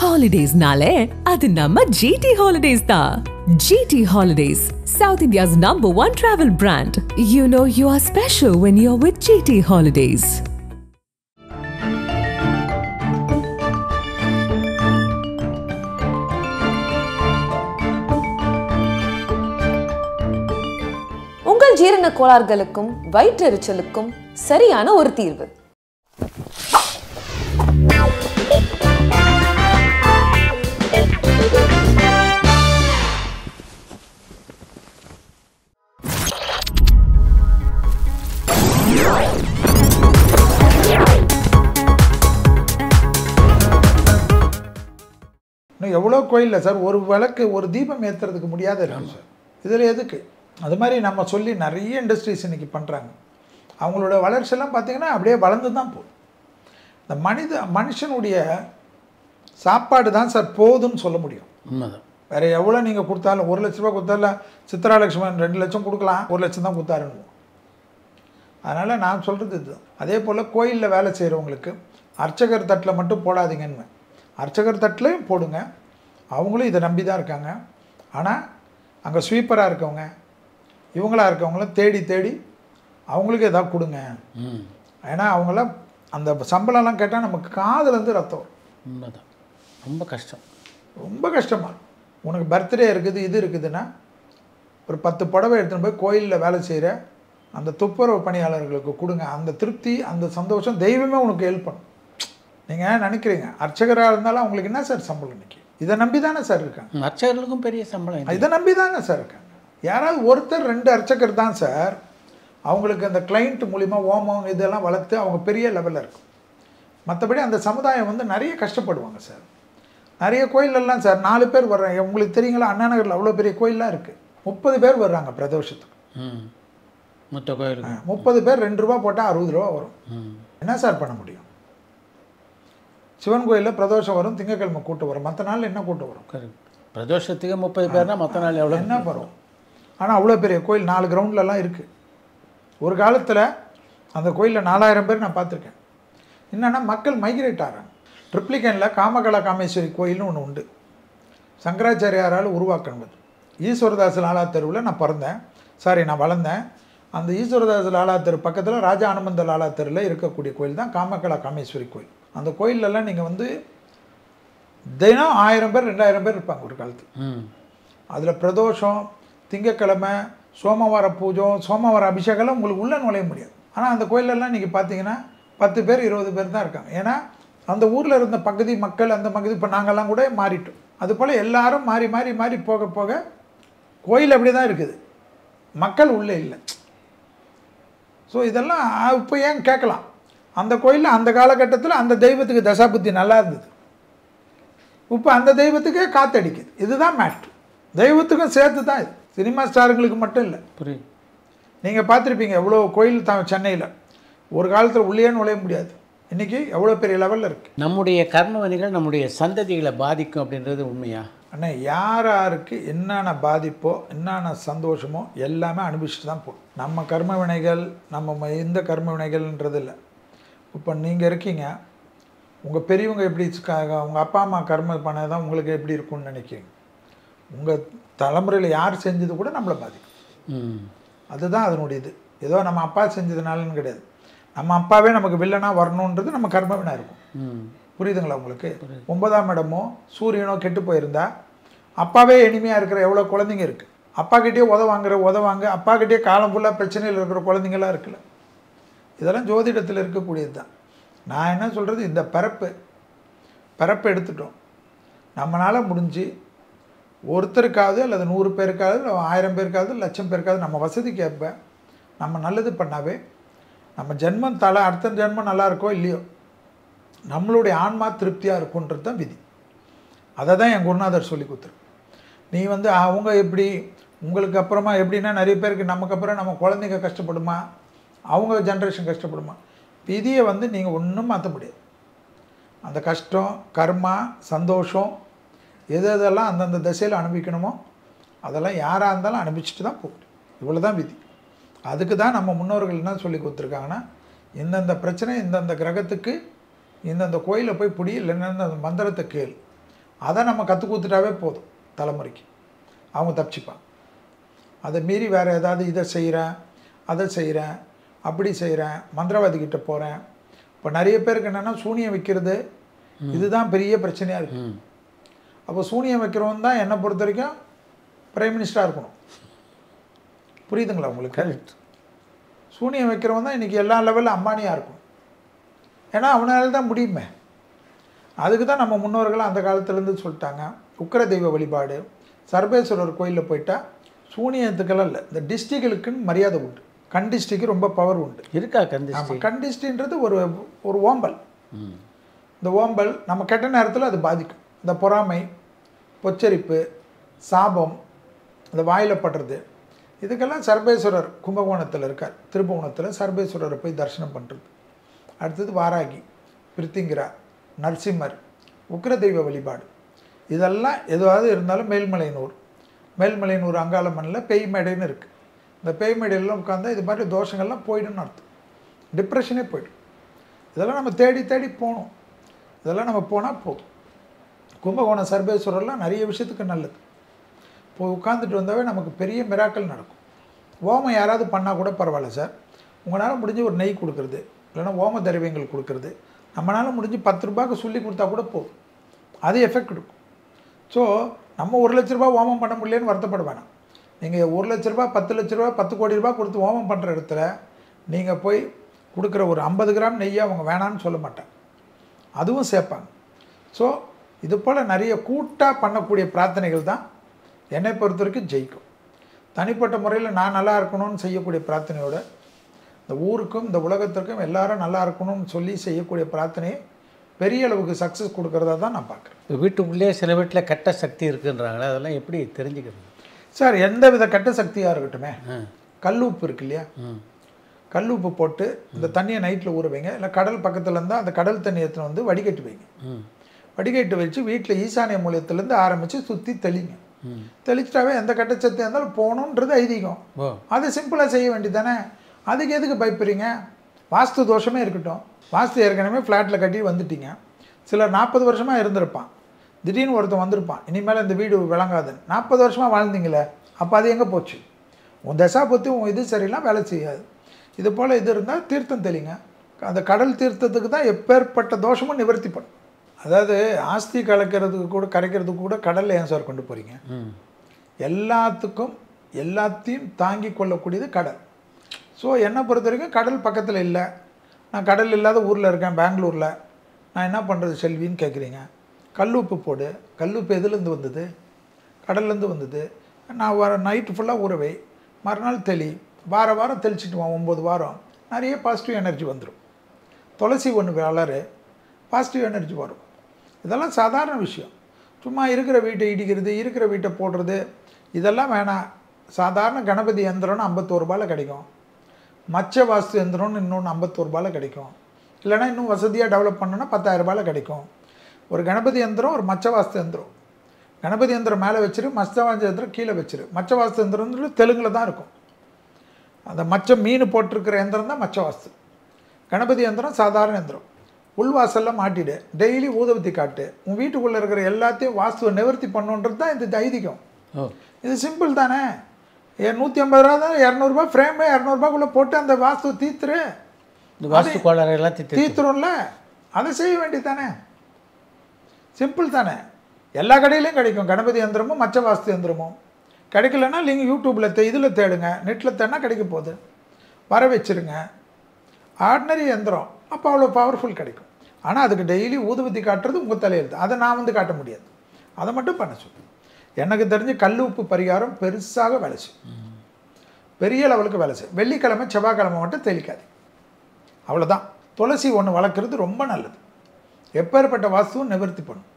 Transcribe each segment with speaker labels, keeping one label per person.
Speaker 1: Holidays nale, adu namma GT Holidays da. GT Holidays, South India's #1 travel brand. You know you are special when you're with GT Holidays.
Speaker 2: உங்கள் ஜீரண கோளாறுகளுக்கும் வயிற்றெரிச்சலுக்கும் சரியான ஒரு தீர்வு.
Speaker 3: எவ்வளோ கோயிலில் sir ஒரு விளக்கு ஒரு தீபம் ஏற்றுறதுக்கு முடியாத இருக்கும் சார். இதில் எதுக்கு அது மாதிரி நம்ம சொல்லி நிறைய இண்டஸ்ட்ரீஸ் இன்றைக்கி பண்ணுறாங்க. அவங்களோட வளர்ச்சியெல்லாம் பார்த்திங்கன்னா அப்படியே வளர்ந்து தான் போகுது. இந்த மனுஷனுடைய சாப்பாடு தான் சார் போதுன்னு சொல்ல முடியும்.
Speaker 4: உண்மைதான்.
Speaker 3: வேறு எவ்வளோ நீங்கள் கொடுத்தாலும் 1 லட்ச ரூபா கொடுத்தாலும் சித்ரா லட்சுமன் 2 லட்சம் கொடுக்கலாம், 1 லட்சம் தான் கொடுத்தாருன்னு. அதனால் நான் சொல்கிறது இதுதான். அதே போல் கோயிலில் வேலை செய்கிறவங்களுக்கு அர்ச்சகர் தட்டில் மட்டும் போடாதீங்கன்னு. அர்ச்சகர் தட்டிலையும் போடுங்க, அவங்களும் இதை நம்பி தான் இருக்காங்க. ஆனால் அங்கே ஸ்வீப்பராக இருக்கவங்க இவங்களாக இருக்கவங்களும் தேடி தேடி அவங்களுக்கு எதாவது கொடுங்க. ஏன்னா அவங்களாம் அந்த சம்பளம்லாம் கேட்டால் நமக்கு காதுலேருந்து ரத்தம் வரும்.
Speaker 4: உண்மைதான். ரொம்ப கஷ்டம்,
Speaker 3: ரொம்ப கஷ்டமாக. உனக்கு பர்த்டே இருக்குது இது இருக்குதுன்னா ஒரு 10 புடவை எடுத்துகிட்டு போய் கோயிலில் வேலை செய்கிற அந்த துப்புரவு பணியாளர்களுக்கு கொடுங்க. அந்த திருப்தி அந்த சந்தோஷம் தெய்வமே உனக்கு ஹெல்ப் பண்ணும். நீங்கள் நினைக்கிறீங்க அர்ச்சகராக இருந்தாலும் அவங்களுக்கு என்ன சார் சம்பளம் இன்றைக்கி? இதை நம்பி தானே சார் இருக்காங்க.
Speaker 4: அர்ச்சகர்களுக்கும் பெரிய சம்பளம்
Speaker 3: இதை நம்பி தானே சார் இருக்காங்க. யாராவது ஒருத்தர் 2 அர்ச்சகர் தான் சார் அவங்களுக்கு அந்த கிளைண்ட் மூலிமா ஓமம் இதெல்லாம் வளர்த்து அவங்க பெரிய லெவலில் இருக்கும். மற்றபடி அந்த சமுதாயம் வந்து நிறைய கஷ்டப்படுவாங்க சார். நிறைய கோயிலெல்லாம் சார் 4 பேர் வர்றாங்க. உங்களுக்கு தெரியுங்களா, அண்ணா நகரில் அவ்வளோ பெரிய கோயிலெலாம் இருக்குது. 30 பேர் வர்றாங்க பிரதோஷத்துக்கு.
Speaker 4: மொத்த கோயில்
Speaker 3: 30 பேர் 2 ரூபா போட்டால் 60 ரூபா வரும். என்ன சார் பண்ண முடியும்? சிவன் கோயிலில் பிரதோஷம் வரும், திங்கக்கிழமை கூட்டம் வரும், மற்ற நாள் என்ன கூட்டம் வரும்?
Speaker 4: பிரதோஷத்துக்கு 30 பேர்னா மற்ற நாள் எவ்வளோ
Speaker 3: என்ன வரும்? ஆனால் அவ்வளோ பெரிய கோயில் 4 கிரவுண்ட்லலாம் இருக்குது. ஒரு காலத்தில் அந்த கோயிலில் 4000 பேர் நான் பார்த்துருக்கேன். என்னென்னா மக்கள் மைக்ரேட் ஆகிறாங்க. ட்ரிப்ளிகனில் காமகலா காமேஸ்வரி கோயில்னு ஒன்று உண்டு, சங்கராச்சாரியாரால் உருவாக்கினது. ஈஸ்வரதாஸ் லாலா தெருவில் நான் பிறந்தேன், நான் வளர்ந்தேன். அந்த ஈஸ்வரதாஸ் லாலா தெரு பக்கத்தில் ராஜா அனுமந்த லாலா தெருவில் இருக்கக்கூடிய கோயில் தான் காமகலா காமேஸ்வரி கோயில். அந்த கோயிலெல்லாம் நீங்கள் வந்து தினம் 1000 பேர் 2000 பேர் இருப்பாங்க ஒரு காலத்தில். அதில் பிரதோஷம், திங்கக்கிழமை, சோமவார பூஜை, சோமவார அபிஷேகம்லாம் உங்களுக்கு உள்ளே நுழைய முடியாது. ஆனால் அந்த கோயிலெல்லாம் நீங்கள் பார்த்தீங்கன்னா 10 பேர் 20 பேர் தான் இருக்காங்க. ஏன்னா அந்த ஊரில் இருந்த பகுதி மக்கள் அந்த பகுதி இப்போ நாங்கள்லாம் கூட மாறிட்டோம். அதுபோல் எல்லாரும் மாறி மாறி மாறி போக போக கோயில் அப்படி தான் இருக்குது, மக்கள் உள்ளே இல்லை. ஸோ இதெல்லாம் இப்போ ஏன் கேட்கலாம், அந்த கோயிலில் அந்த காலகட்டத்தில் அந்த தெய்வத்துக்கு தசாபுத்தி நல்லா இருந்தது, இப்போ அந்த தெய்வத்துக்கே காத்தடிக்குது. இதுதான் மேட்ரு. தெய்வத்துக்கும் சேர்த்து தான் இது, சினிமா ஸ்டாருங்களுக்கு மட்டும் இல்லை.
Speaker 4: புரியுது.
Speaker 3: நீங்கள் பார்த்துருப்பீங்க எவ்வளோ கோயில் சென்னையில் ஒரு காலத்தில் உள்ளே நுழைய முடியாது, இன்றைக்கி எவ்வளோ பெரிய லெவலில் இருக்குது.
Speaker 4: நம்முடைய கர்மவினைகள் நம்முடைய சந்ததிகளை பாதிக்கும் அப்படின்றது உண்மையா?
Speaker 3: ஆனால் யாருக்கு என்னென்ன பாதிப்போ என்னென்ன சந்தோஷமோ எல்லாமே அனுபவிச்சுட்டு தான் போகும். நம்ம கர்ம வினைகள் நம்ம இந்த கர்ம வினைகள்ன்றது இல்லை. இப்போ நீங்கள் இருக்கீங்க, உங்கள் பெரியவங்க எப்படி உங்கள் அப்பா அம்மா கர்ம பண்ணதான் உங்களுக்கு எப்படி இருக்கும்னு நினைக்கிறீங்க. உங்கள் தலைமுறையில் யார் செஞ்சது கூட நம்மளை பாதிக்கும். அதுதான் அதனுடைய இது. ஏதோ நம்ம அப்பா செஞ்சதுனாலன்னு கிடையாது, நம்ம அப்பாவே நமக்கு வில்லனாக வரணுன்றது நம்ம கர்ம வினை இருக்கும். புரியுதுங்களா உங்களுக்கு? 9ஆம் இடமோ சூரியனோ கெட்டு போயிருந்தா அப்பாவே இனிமையாக இருக்கிற எவ்வளோ குழந்தைங்க இருக்குது. அப்பா கிட்டே உதவாங்க, அப்பா கிட்டே காலம் ஃபுல்லாக பிரச்சனையில் இருக்கிற குழந்தைங்களாம் இருக்குல்ல. இதெல்லாம் ஜோதிடத்தில் இருக்கக்கூடியது தான். நான் என்ன சொல்கிறது, இந்த பிறப்பு எடுத்துட்டோம், நம்மளால் முடிஞ்சு ஒருத்தருக்காவது அல்லது 100 பேருக்காவது, 1000 பேருக்காவது, 1,00,000 பேருக்காவது நம்ம வசதிக்கு ஏற்ப நம்ம நல்லது பண்ணாவே நம்ம ஜென்மம் அடுத்த ஜென்மம் நல்லா இருக்கோ இல்லையோ நம்மளுடைய ஆன்மா திருப்தியாக இருக்குன்றது தான் விதி. அதை தான் என் குருநாதர் சொல்லி கொடுத்துரு. நீ வந்து அவங்க எப்படி உங்களுக்கு அப்புறமா எப்படின்னா நிறைய பேருக்கு நமக்கு அப்புறம் நம்ம குழந்தைங்க கஷ்டப்படுமா, அவங்க ஜென்ரேஷன் கஷ்டப்படுமா, விதியை வந்து நீங்கள் ஒன்றும் மாற்ற முடியாது. அந்த கஷ்டம் கர்மா சந்தோஷம் எதெல்லாம் அந்தந்த திசையில் அனுபவிக்கணுமோ அதெல்லாம் யாராக இருந்தாலும் அனுபவிச்சுட்டு தான் போகணும். இவ்வளோ தான் விதி. அதுக்கு தான் நம்ம முன்னோர்கள் என்ன சொல்லி கொடுத்துருக்காங்கன்னா, இந்தந்த பிரச்சனை இந்தந்த கிரகத்துக்கு இந்தந்த கோயிலை போய் பிடி, இல்லைன்னா அந்த மந்திரத்தை கேள், அதை நம்ம கற்றுக் கொடுத்துட்டாவே போதும் தலைமுறைக்கு, அவங்க தப்பிச்சுப்பாங்க. அதை மீறி வேறு ஏதாவது இதை செய்கிறேன், அதை செய்கிறேன், அப்படி செய்கிறேன், மந்திரவாதிக்கிட்ட போகிறேன். இப்போ நிறைய பேருக்கு என்னென்னா சூனியம் வைக்கிறது இதுதான் பெரிய பிரச்சனையாக இருக்குது. அப்போ சூனியம் வைக்கிறவன் தான் என்னை பொறுத்த வரைக்கும் பிரைம் மினிஸ்டராக இருக்கணும். புரியுதுங்களா உங்களுக்கு?
Speaker 4: கரெக்ட்.
Speaker 3: சூனியம் வைக்கிறவன் தான் இன்றைக்கி எல்லா லெவலில் அம்பானியாக இருக்கும். ஏன்னா அவனால தான் முடியுமே. அதுக்கு தான் நம்ம முன்னோர்கள் அந்த காலத்துலேருந்து சொல்லிட்டாங்க, உக்கிர தெய்வ வழிபாடு, சர்வேஸ்வரர் கோயிலில் போயிட்டால் சூனியத்துக்கெல்லாம் இல்லை, இந்த டிஸ்ட்ரிக்களுக்குன்னு மரியாதை உண்டு. கண் டிஸ்ட்ரிக்கு ரொம்ப பவர் உண்டு.
Speaker 4: இருக்கா கண்டிஸ்ட்?
Speaker 3: ஆமாம், கண் டிஸ்ட்ரின்றது ஒரு ஓம்பல். இந்த ஓம்பல் நம்ம கெட்ட நேரத்தில் அது பாதிக்கும். இந்த பொறாமை, பொச்சரிப்பு, சாபம், இந்த வாயில் படுறது, இதுக்கெல்லாம் சர்வேஸ்வரர் கும்பகோணத்தில் இருக்கார். திருப்புவனத்தில் சர்வேஸ்வரரை போய் தரிசனம் பண்ணுறது. அடுத்தது வாராகி, பிரித்திங்கிரா, நரசிம்மர், உக்கிர தெய்வ வழிபாடு, இதெல்லாம் எதுவாவது இருந்தாலும் மேல்மலையனூர் அங்காளம்மனில் பேய் மேடைன்னு இருக்குது. இந்த பேய் மேடையெல்லாம் உட்காந்தா இது மாதிரி தோஷங்கள்லாம் போய்டுன்னு அர்த்தம். டிப்ரெஷனே போய்டும். இதெல்லாம் நம்ம தேடி தேடி போகணும். இதெல்லாம் நம்ம போனால் போதும். கும்பகோணம் சர்வேஸ்வரர்லாம் நிறைய விஷயத்துக்கு நல்லது. இப்போ உட்காந்துட்டு வந்தாவே நமக்கு பெரிய மிராக்கள் நடக்கும். ஓமம் யாராவது பண்ணால் கூட பரவாயில்ல சார், உங்களால் முடிஞ்சு ஒரு நெய் கொடுக்குறது, இல்லைன்னா ஓம திரவியங்கள் கொடுக்குறது, நம்மளால் முடிஞ்சு 10 ரூபாய்க்கு சொல்லி கொடுத்தா கூட போதும், அது எஃபெக்ட் கொடுக்கும். ஸோ நம்ம 1 லட்ச ரூபா ஓமம் பண்ண முடியலன்னு வருத்தப்பட வேணாம். நீங்கள் 1 லட்ச ரூபா, 10 லட்ச ரூபா, 10 கோடி ரூபா கொடுத்து ஓமம் பண்ணுற இடத்துல நீங்கள் போய் கொடுக்குற ஒரு 50 கிராம் நெய்யை அவங்க வேணான்னு சொல்ல மாட்டாங்க, அதுவும் சேர்ப்பாங்க. ஸோ இது போல் நிறைய கூட்டாக பண்ணக்கூடிய பிரார்த்தனைகள் தான் என்னை பொறுத்த வரைக்கும் ஜெயிக்கும். தனிப்பட்ட முறையில் நான் நல்லா இருக்கணும்னு செய்யக்கூடிய பிரார்த்தனையோட இந்த ஊருக்கும் இந்த உலகத்திற்கும் எல்லாரும் நல்லா இருக்கணும்னு சொல்லி செய்யக்கூடிய பிரார்த்தனையை பெரிய அளவுக்கு சக்ஸஸ் கொடுக்கறதா தான் நான் பார்க்குறேன்.
Speaker 4: வீட்டுக்குள்ளேயே சில வீட்டில் கெட்ட சக்தி இருக்குன்றாங்களே, அதெல்லாம் எப்படி தெரிஞ்சுக்கிறது
Speaker 3: சார்? எந்த வித கெட்ட சக்தியாக இருக்கட்டுமே, கல் உப்பு இருக்கு இல்லையா, கல் உப்பு போட்டு இந்த தண்ணியை நைட்டில் ஊற வைங்க. இல்லை கடல் பக்கத்தில் இருந்தால் அந்த கடல் தண்ணி எடுத்துன்னு வந்து வடிகட்டி வைங்க. வடிகட்டி வச்சு வீட்டில் ஈசானிய மூலியத்துலேருந்து ஆரம்பித்து சுற்றி தெளிங்க. தெளிச்சிட்டாவே எந்த கட்டச்சத்தையாக இருந்தாலும் போகணுன்றது ஐதீகம். அது சிம்பிளாக செய்ய வேண்டியதானே, அதுக்கு எதுக்கு பயப்படுறீங்க? வாஸ்து தோஷமே இருக்கட்டும். வாஸ்து ஏற்கனவே ஃப்ளாட்டில் கட்டி வந்துட்டீங்க. சிலர் 40 வருஷமாக இருந்திருப்பான், திடீர்னு ஒருத்தன் வந்திருப்பான், இனிமேல் இந்த வீடு விளங்காதுன்னு. 40 வருஷமாக வாழ்ந்தீங்களே, அப்போ அது எங்கே போச்சு? உன் தசா பற்றி உன் இது சரியில்லாம் வேலை செய்யாது. இது போல் இது இருந்தால் தீர்த்தம் தெளிங்க. அந்த கடல் தீர்த்தத்துக்கு தான் எப்பேற்பட்ட தோஷமும் நிவர்த்தி பண்ணும். அதாவது ஆஸ்தி கரைக்கிறதுக்கு கூட கடலில் ஏன் சார் கொண்டு போகிறீங்க? எல்லாத்தையும் தாங்கி கொள்ளக்கூடியது கடல். ஸோ என்னை பொறுத்த வரைக்கும் கடல் பக்கத்தில் இல்லை. நான் கடல் இல்லாத ஊரில் இருக்கேன், பெங்களூரில். நான் என்ன பண்ணுறது செல்வின்னு கேட்குறீங்க. கல்லுப்பு போடு. கல்லுப்பு எதுலேருந்து வந்தது? கடல்லேருந்து வந்தது. நான் நைட்டு ஃபுல்லாக ஊறவை, மறுநாள் தெளி, வாரம் தெளிச்சிட்டுவான். 9 வாரம் நிறைய பாசிட்டிவ் எனர்ஜி வந்துடும். துளசி ஒன்று வளரு, பாசிட்டிவ் எனர்ஜி வரும். இதெல்லாம் சாதாரண விஷயம். சும்மா இருக்கிற வீட்டை இடிக்கிறது, இருக்கிற வீட்டை போடுறது, இதெல்லாம் வேணாம். சாதாரண கணபதி யந்திரம்னு 51 ரூபாயில் கிடைக்கும். மச்ச வாஸ்து யந்திரம்னு இன்னொன்று 51 ரூபாயில் கிடைக்கும். இல்லைனா இன்னும் வசதியாக டெவலப் பண்ணோன்னா 10,000 ரூபாயில் கிடைக்கும். ஒரு கணபதி யந்திரம், ஒரு மச்ச வாஸ்து யந்திரம். கணபதி யந்திரம் மேலே வச்சிரு, மச்ச வாஸ்து யந்திரம் கீழே வச்சிரு. மச்ச வாஸ்து யந்திரம்னு தெலுங்கில் தான் இருக்கும். அந்த மச்ச மீன் போட்டிருக்கிற யந்திரம் தான் மச்ச வாஸ்து. கணபதி யந்திரம் சாதாரண யந்திரம். உள்வாசலில் மாட்டிடு, டெய்லி ஊதுபத்தி காட்டு. உன் வீட்டுக்குள்ளே இருக்கிற எல்லாத்தையும் வாஸ்துவை நிவர்த்தி பண்ணுன்றது தான் இது ஐதீகம். இது சிம்பிள் தானே. 150 ரூபா தான், 200 ரூபா ஃப்ரேமு, 200 ரூபாய்க்குள்ளே போட்டு அந்த வாஸ்துவை தீர்த்துரு.
Speaker 4: வாஸ்து கோளாறு எல்லாத்தையும்
Speaker 3: தீர்த்துரும்ல, அதை செய்ய வேண்டியது தானே. சிம்பிள் தானே. எல்லா கடையிலையும் கிடைக்கும் கணபதி யந்திரமும் மச்ச வாஸ்து யந்திரமும். கிடைக்கலன்னா நீங்கள் யூடியூப்பில் இதில் தேடுங்க, நெட்டில் தேடினா கிடைக்க போகுது. வர வச்சுருங்க. ஆர்டினரி யந்திரம் அப்போ அவ்வளோ பவர்ஃபுல் கிடைக்கும். ஆனால் அதுக்கு டெய்லி ஊதுபத்தி காட்டுறது உங்கள் தலையெழுத்து. அதை நான் வந்து காட்ட முடியாது. அதை மட்டும் பண்ண சொல்லு. எனக்கு தெரிஞ்சு கல் உப்பு பரிகாரம் பெருசாக வேலை செய்யும், பெரிய லெவலுக்கு வேலை செய்யும். வெள்ளிக்கிழமை செவ்வாய்க்கிழமை மட்டும் தெளிக்காது, அவ்வளோதான். துளசி ஒன்று வளர்க்குறது ரொம்ப நல்லது. எப்பேற்பட்ட வாஸ்துவும் நிவர்த்தி பண்ணும்.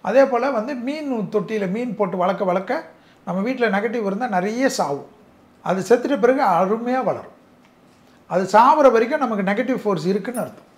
Speaker 3: அதே போல் வந்து மீன் தொட்டியில் மீன் போட்டு வளர்க்க நம்ம வீட்டில் நெகட்டிவ் இருந்தால் நிறைய சாவும். அது செத்துட்ட பிறகு அருமையாக வளரும். அது சாப்பிட்ற வரைக்கும் நமக்கு நெகட்டிவ் ஃபோர்ஸ் இருக்குதுன்னு அர்த்தம்.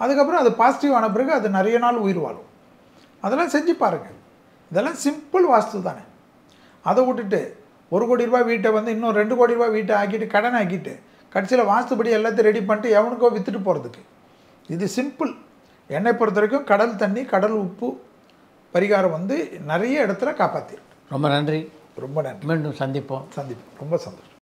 Speaker 3: அதுக்கப்புறம் அது பாசிட்டிவ் ஆன பிறகு அது நிறைய நாள் உயிர் வாழும். அதெல்லாம் செஞ்சு பாருங்கள். இதெல்லாம் சிம்பிள் வாஸ்து தானே. அதை விட்டுட்டு 1 கோடி ரூபாய் வீட்டை வந்து இன்னும் 2 கோடி ரூபாய் வீட்டை ஆக்கிட்டு கடன் ஆக்கிட்டு கடைசியில் வாஸ்துபடி எல்லாத்தையும் ரெடி பண்ணிட்டு எவனுக்கோ விற்றுட்டு போகிறதுக்கு இது சிம்பிள். என்னை பொறுத்த வரைக்கும் கடல் தண்ணி, கடல் உப்பு, பரிகாரம் வந்து நிறைய இடத்துல காப்பாற்றிருக்கு.
Speaker 4: ரொம்ப நன்றி.
Speaker 3: ரொம்ப நன்றி.
Speaker 4: மீண்டும் சந்திப்போம்.
Speaker 3: ரொம்ப சந்தோஷம்.